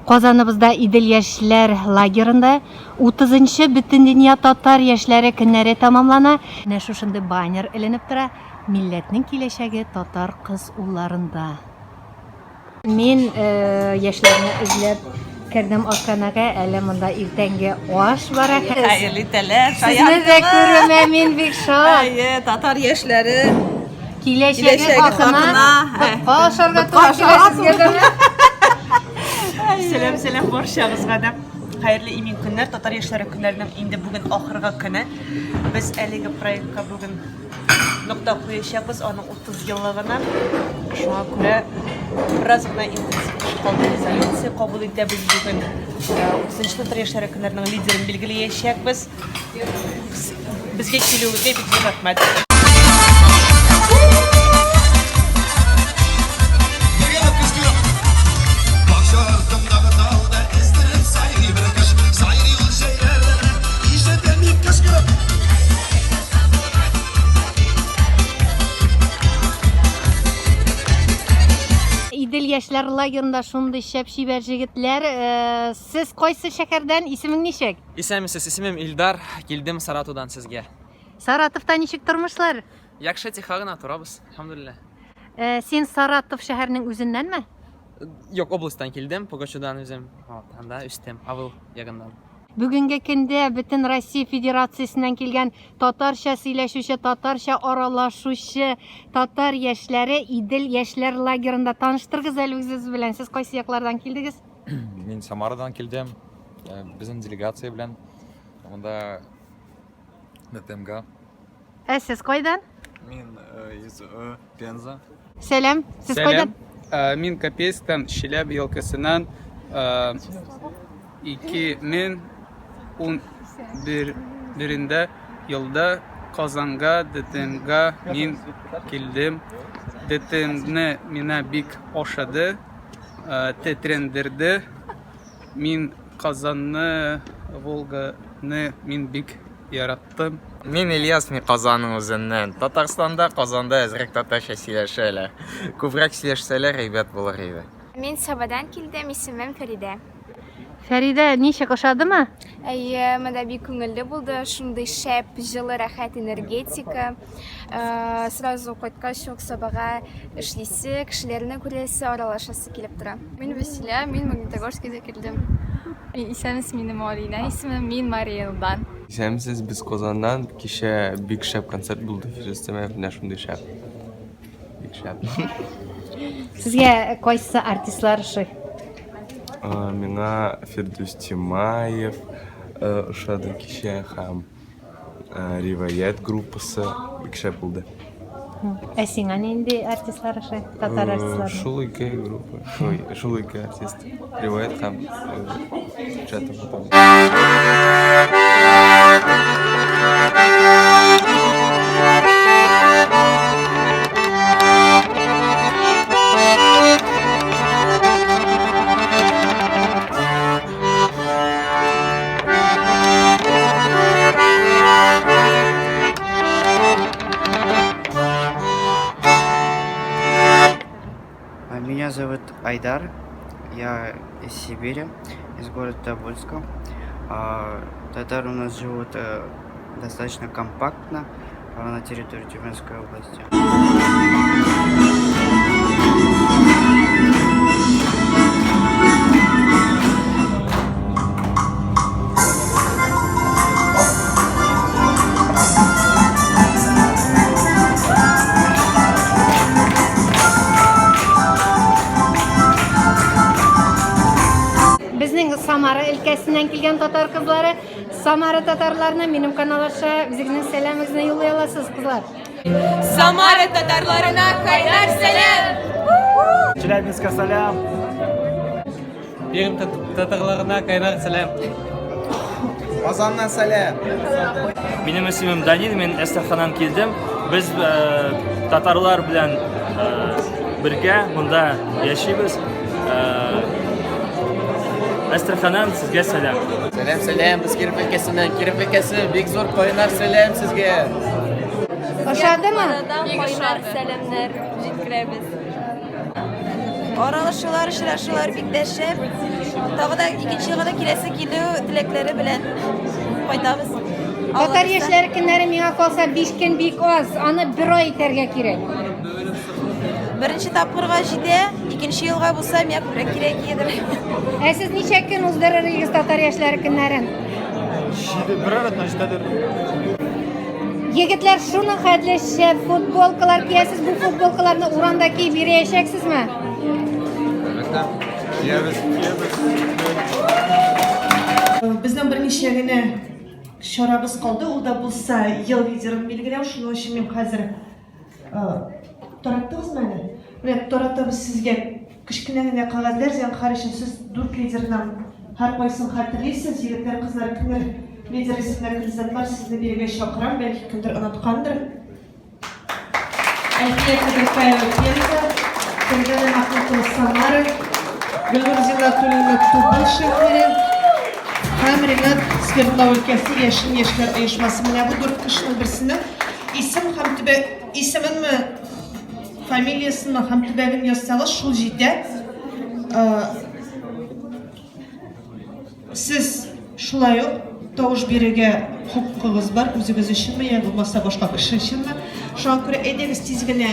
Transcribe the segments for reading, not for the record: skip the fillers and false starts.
Казаныбызда Идел яшьләр лагерында 30-нчы Бөтендөнья татар яшьләре көннәре тәмамлана. Менә шушындый баннер эленеп тора. Милләтнең киләчәге татар кыз улларында. Мин яшьләрне эзләп кердем ашханага, әле монда иртәнге аш бара. Хәерле итәләр. Сезне дә күрүмә мин бик шат. Татар яшьләре Киләчәге хакына ашарга туры Сәлам барчагызга да. Хәерле имин көннәр, татар яшьләре көннәренең инде бүген ахыргы көне. Без әлеге проектка бүген нокта куячакбыз аның 30 еллыгына. Шуңа күрә бераз гына интенсив резолюция кабул итәбез бүген. 30 татар яшьләре көннәренең лидерын билгеләячәкбез. Безгә килүегә бик зур рәхмәт. Идел яшьләр лагерында шундый шәп шибәр җегетләр. Сез кайсы шәһәрдән? Исемең ничек? Исәмсез, исемем Илдар, килдем Саратовдан сезгә. Саратовта ничек тормышлар? Яхшы тихо гына торабыз, алхамдулилlah. Син Саратов шәһәренең үзеннәнме? Юк, областьтан килдем, Пугачудан үзем, анда үстем, авыл ягыннан. Бүгенге көндә бөтен Россия Федерациясеннән килгән татарча сөйләшүче, татарча аралашучы татар яшьләре Идел яшьләр лагерында. Таныштырыгыз әле үзегез белән. Сез кайсы яклардан килдегез? Мин Самарадан килдем. Безнең делегация белән. Монда ДТМга. Сез кайдан? Мин из Пенза. Сәлам. Сез кайдан? Мин Капейстан, Челябі елкасынан 2011 елда Казанга, ДТМга мин килдем. ДТМны мина бик ошады, тетрендерді. Мин Казанны, Волганы мин бик яраттым. Мин Ильяс, мин Казанның үзеннән. Татарстанда, Казанда әзрәк татарча сөйләшәләр. Күбрәк сөйләшсәләр әйбәт булыр иде. Мин Сабадан килдем, исемем Фәридә. Фәридә, ничек ошадымы? Әйе, монда бик күңелле булды, шундый шәп, җылы, рәхәт энергетика. Сразу кайткач ук сабага эшлисе, кешеләрне күрәсе, аралашасы килеп тора. Мин Василия, мин Магнитогорскида килдем. Исемем минем Алина, исемем мин Мариэлдан. Исәмсез, без Казаннан, кичә бик шәп концерт булды, фестиваль менә шундый шәп. Бик шәп. Сезгә кайсы артистлар ошый? Миңа Фирдус Тимаев ошады кичә һәм Риваят группасы бик шәп булды. Сиңа нинди артистлар ошый? Татар артистлары. Шул ике группа, шул ике артист. Риваят һәм Чатов. Меня зовут Айдар, я из Сибири, из города Тобольска. Татары у нас живут достаточно компактно на территории Тюменской области. Безнең Самара өлкәсеннән килгән татар кызлары, Самара татарларына минем канал аша үзегезнең сәламыгызны юллый аласыз, кызлар. Самара татарларына кайнар сәлам. Челябинска сәлам. Пермь татарларына кайнар сәлам. Казаннан сәлам. Минем исемем Данил, мен Әстерханнан килдем. Без татарлар белән бергә монда яшибез. Әстерханнан сезгә сәлам. Сәлам, без Киров өлкәсеннән. Киров өлкәсе бик зур кайнар сәлам сезгә. Ошадымы? Кайнар сәламнәр җиткерәбез. Аралашулар, очрашулар бик дә шәп. Тағы да икенче елга да киләсе килү теләкләре белән кайтабыз. Татар яшьләре көннәре миңа калса 5 көн бик аз, аны 1 ай итәргә кирәк. Беренче тапкырга җитә, икенче елга булса миңа күбрәк кирәк идер. Сез ничә көн уздырырыгыз татар яшьләре көннәрен? Егетләр, шуның хәтле шәп футболкалар киясез, бу футболкаларны урамда киеп йөрәячәксезме? Безнең берничә генә чарабыз калды, ул да булса ел лидерын билгеләү, шуның өчен мин хәзер тараттыгызмы әле? Менә таратабыз сезгә кечкенә генә кагазьләр, зәнһар өчен сез 4 лидердан һәркайсын хәтерлисез, егетләр, кызлар, кемнәр лидер исемнәр кандидатлар сезне бирергә чакырам, бәлки кемдер оныткандыр. Әлфия Кадыркаева Пенза, Кендера Махмутова Самара, Гөлнур Зиннатуллина Тубыл шәһәре һәм Ренат Свердлов өлкәсе Яшел яшьләр оешмасы. Менә бу 4 кешенең берсенең исем һәм төбәк исеменме, фамилиясынмы һәм төбәген язсагыз, шул җитә. Сез шулай ук тавыш бирергә хокукыгыз бар, үзегез өченме, я булмаса башка кеше өченме? Шуңа күрә әйдәгез тиз генә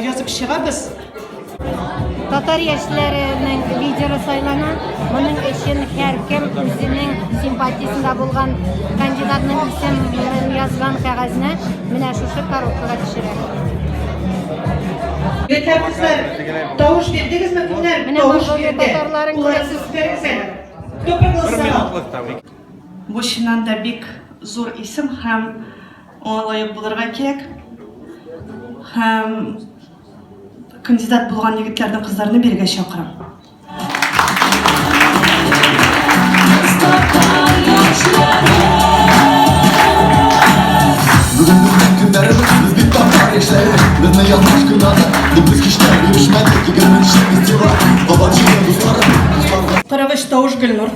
язып чыгабыз. Татар яшьләренең лидеры сайлана. Моның өчен һәркем үзенең симпатиясында булган кандидатның исемен язган кагазны менә шушы коробкага төшерә. Егетләр, кызлар, тавыш бирдегезме, кемнәр? Менә Монголия татарларын күрәсез. Кто проголосовал? Бу чыннан да бик зур исем һәм лаек булырга кирәк. Һәм кандидат булган егетләрнең кызларны бирергә чакырам. Bugün bizden günlerimiz, biz bir tatlar yaşları. Biz ne yanlış günahı, biz kişiler yürüşmedik. Yıkılmış işimiz diyorlar, babacığım dostlarım. Караваш Тауш Гөлнур.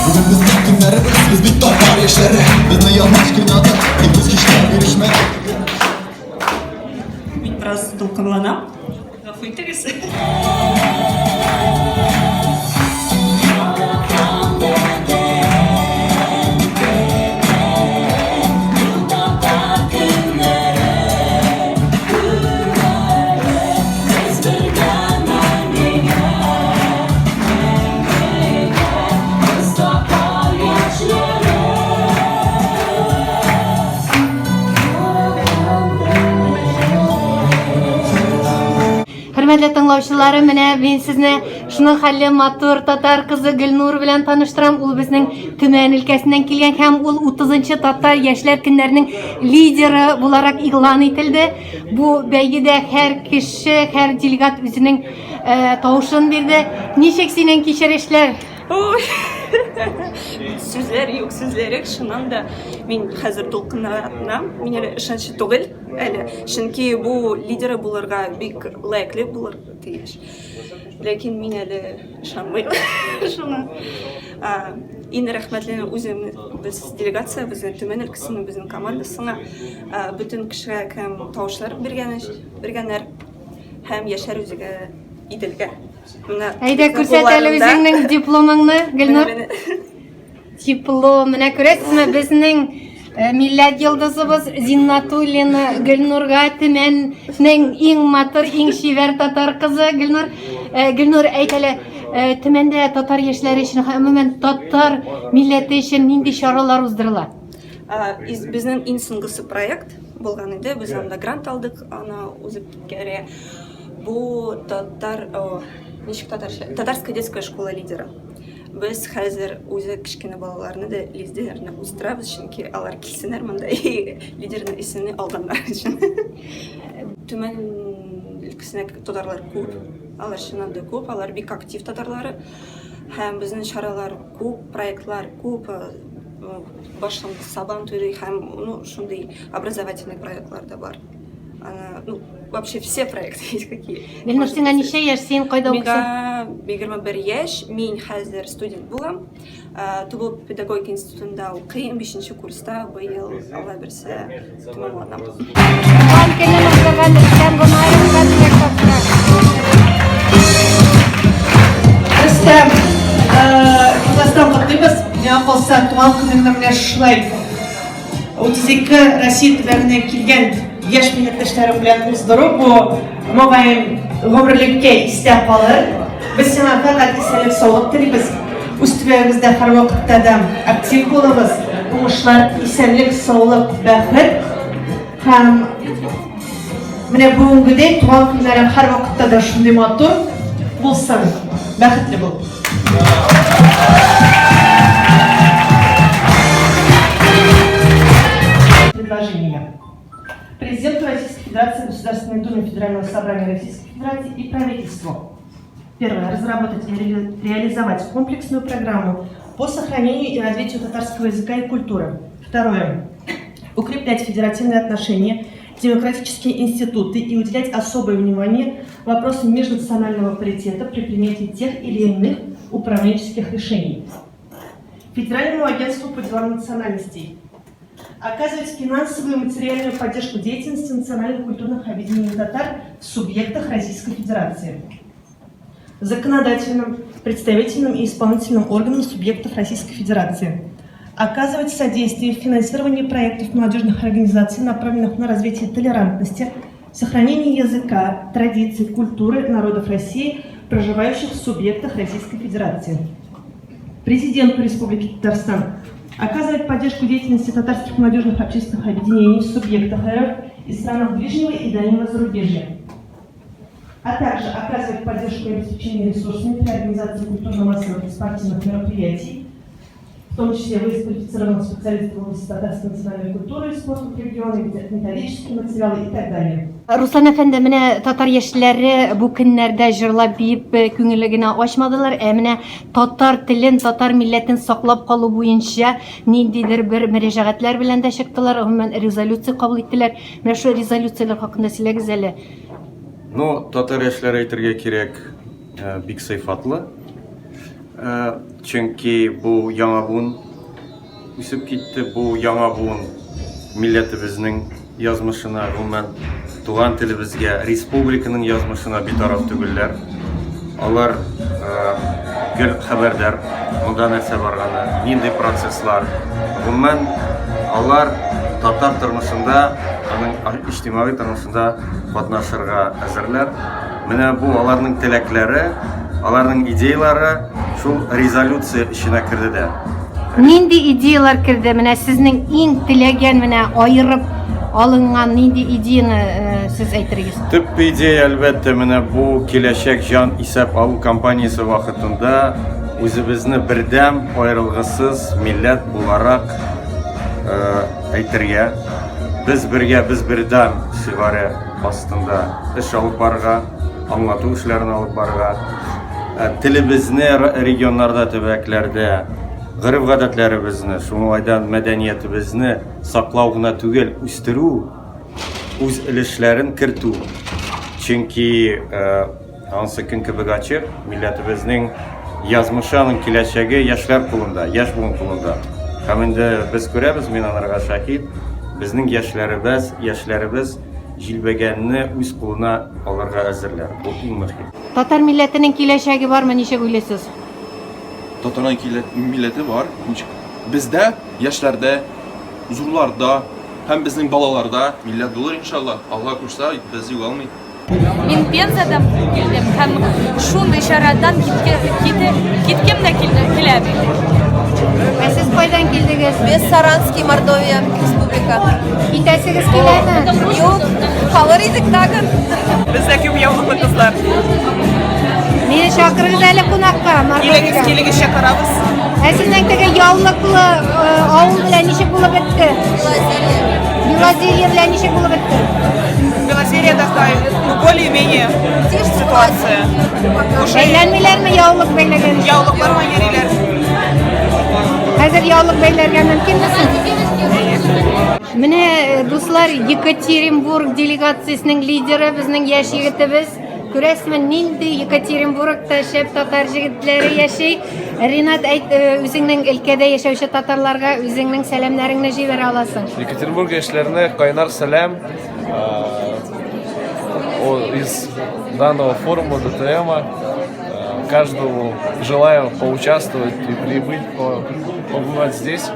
Bugün bizden günlerimiz, biz bir tatlar yaşları. Biz ne yanlış günahı, biz kişiler yürüşmedik. Мин бераз дулкынланам. Гафу итегез. Хөрмәтле тыңлаучыларым, менә мин сезне шуның хәлле матур татар кызы Гөлнур белән таныштырам. Ул безнең Төмән өлкәсеннән килгән һәм ул 30-нчы татар яшьләр көннәренең лидеры буларак игълан ителде. Бу бәйгедә һәр кеше, һәр делегат үзенең тавышын бирде. Ничек синең кичерешләр? Сүзләр юк, сүзләр шуннан да мин хәзер дулкынланам. Мин әле ышанчы түгел, әле чөнки бу лидеры булырга бик лайклы булыр тиеш. Ләкин мин әле ышанмыйм шуңа. Инде рәхмәтле үзем без делегация, безнең Төмән өлкәсенең безнең командасына бөтен кешегә кем тавышлар биргәннәр һәм яшәр үзегә иделгә. Әйдә күрсәт әле үзеңнең дипломыңны, Гөлнур. Диплом, менә күрәсезме, безнең милләт йолдызыбыз Зиннатуллина Гөлнурга Төмәннең иң матур, иң шивәр татар кызы Гөлнур. Гөлнур, әйт әле, Төмәндә татар яшьләре өчен, гомумән татар милләте өчен нинди чаралар уздырыла? Безнең иң соңгысы проект булган иде, без анда грант алдык, аны үзеп киткәре. Бу татарская детская школа лидера. Без хәзер үзе кичкене балаларны да лидерларны үстерәбез, чөнки алар килсеннәр монда лидерның исемен алганнар өчен. Төмән өлкәсенә татарлар күп, алар чыннан да күп, алар бик актив татарлары. Һәм безнең чаралар күп, проектлар күп, башлангыч сабан төре һәм шундый образовательный проектлар да бар. вообще все проекты есть какие. Билнур, син ничә яшь, син кайда укыйсың? Миңа 21 яшь, мин хәзер студент булам. Тулуп педагогика институтында укыйм, 5-нче курста, быел Алла берсе тәмамланам. Туган көнең узган Рөстәм Гомаровка Рөстәм, Казахстан кытлыбыз, миңа калса туган көнеңне менә шулай 32 Россия төбәгенә килгән яшь милләттәшләрем белән уздыру бу мөгаен гомерлеккә истә калыр. Без сиңа фәкать исәнлек саулык телибез. Үз төбәгебездә һәрвакытта да актив булабыз. Уңышлар, исәнлек, саулык, бәхет һәм менә бүгенгедәй туган көннәрең һәрвакытта да шундый матур булсын. Бәхетле бул. Предложение. Президенту Российской Федерации, Государственной Думы Федерального собрания Российской Федерации и правительству. Первое. Разработать и реализовать комплексную программу по сохранению и развитию татарского языка и культуры. Второе. Укреплять федеративные отношения, демократические институты и уделять особое внимание вопросам межнационального паритета при принятии тех или иных управленческих решений. Федеральному агентству по делам национальностей. Оказывать финансовую и материальную поддержку деятельности национальных культурных объединений татар в субъектах Российской Федерации. Законодательным, представительным и исполнительным органам субъектов Российской Федерации. Оказывать содействие в финансировании проектов молодежных организаций, направленных на развитие толерантности, сохранение языка, традиций, культуры народов России, проживающих в субъектах Российской Федерации. Президенту Республики Татарстан оказывать поддержку деятельности татарских молодежных общественных объединений в субъектах РФ и странах ближнего и дальнего зарубежья, а также оказывать поддержку и обеспечение ресурсами для организации культурно-массовых и спортивных мероприятий, в том числе выезд квалифицированных специалистов в области татарской национальной культуры и спорта в регионе, методические материалы и так далее. Руслан әфәнде, менә татар яшьләре бу көннәрдә җырлап биеп күңеллегенә ачмадылар. Менә татар телен, татар милләтен саклап калу буенча ниндидер бер мөрәҗәгатьләр белән дә чыктылар, гомумән резолюция кабул иттеләр. Менә шу резолюцияләр хакында сөйләгез әле. Татар яшьләре әйтергә кирәк, бик сыйфатлы. Чөнки бу яңа буын үсеп китте, бу яңа буын милләтебезнең язмышына, гомумән туган телебезгә, республиканың язмышына битараф түгелләр. Алар гел хәбәрдар, монда нәрсә барганы, нинди процесслар. Гомумән алар татар тормышында, аның иҗтимагый тормышында катнашырга әзерләр. Менә бу аларның теләкләре, аларның идеялары шул резолюция эченә керде дә. Нинди идеялар керде? Менә сезнең иң теләгән, менә аерып алынган нинди идеяны сез әйтерегез? Төп идея әлбәттә менә бу киләчәк җан исәп алу кампаниясе вакытында үзебезне бердәм, аерылгысыз милләт буларак әйтергә, без бергә, без бердәм шигары астында эш алып барырга, аңлату эшләрен алып барырга, телебезне регионнарда, төбәкләрдә гырыф-гадәтләребезне, шулайдан мәдәниятебезне саклау гына түгел, үстерү, үз өлешләрен кертү. Чөнки ансы көн кебек ачык, милләтебезнең язмышының киләчәге яшьләр кулында, яшь буын кулында. Һәм инде без күрәбез, мин анарга шаһид, безнең яшьләребез җилбәгәнне үз кулына алырга әзерләр. Бу иң мөһим. Татар милләтенең киләчәге бармы, ничек уйлыйсыз? Татар милләте бар. Бездә, яшьләрдә, зурларда, һәм безнең балаларда милләт булыр иншалла. Алла күрсә, без югалмый. Мин Пензадан килдем һәм шундый чарадан киткем дә киләм. Сез кайдан килдегез? Без Саранский, Мордовия, республика. Итәсегез киләме? Юк, калыр идек тагын. Бездә күп яулыклы кызлар. Мені шақырыңыз әлі қонаққа, Мордовияға. Келегіз шақырабыз. Сіздің теге яулыклы ауыл белән ничек булып бетте? Белозерье белән ничек булып бетте? Белозерье такая, более-менее ситуация. Бәйләнмиләрме яулык бәйләгән? Яулыклар ма йөриләр? Хәзер яулык бәйләргә мөмкинме соң? Менә дуслар, Екатеринбург делегациясының лидеры безнең яшь егетебез. Күрәсезме, нинди Екатеринбургта шәп татар җегетләре яши. Ринат, әйт, үзеңнең өлкәдә яшәүче татарларга үзеңнең сәламнәреңне җибәрә аласың. Екатеринбург яшьләренә кайнар сәлам из данного форума ДТМа. Каждому желаю поучаствовать и прибыть, побывать здесь.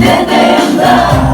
Dedem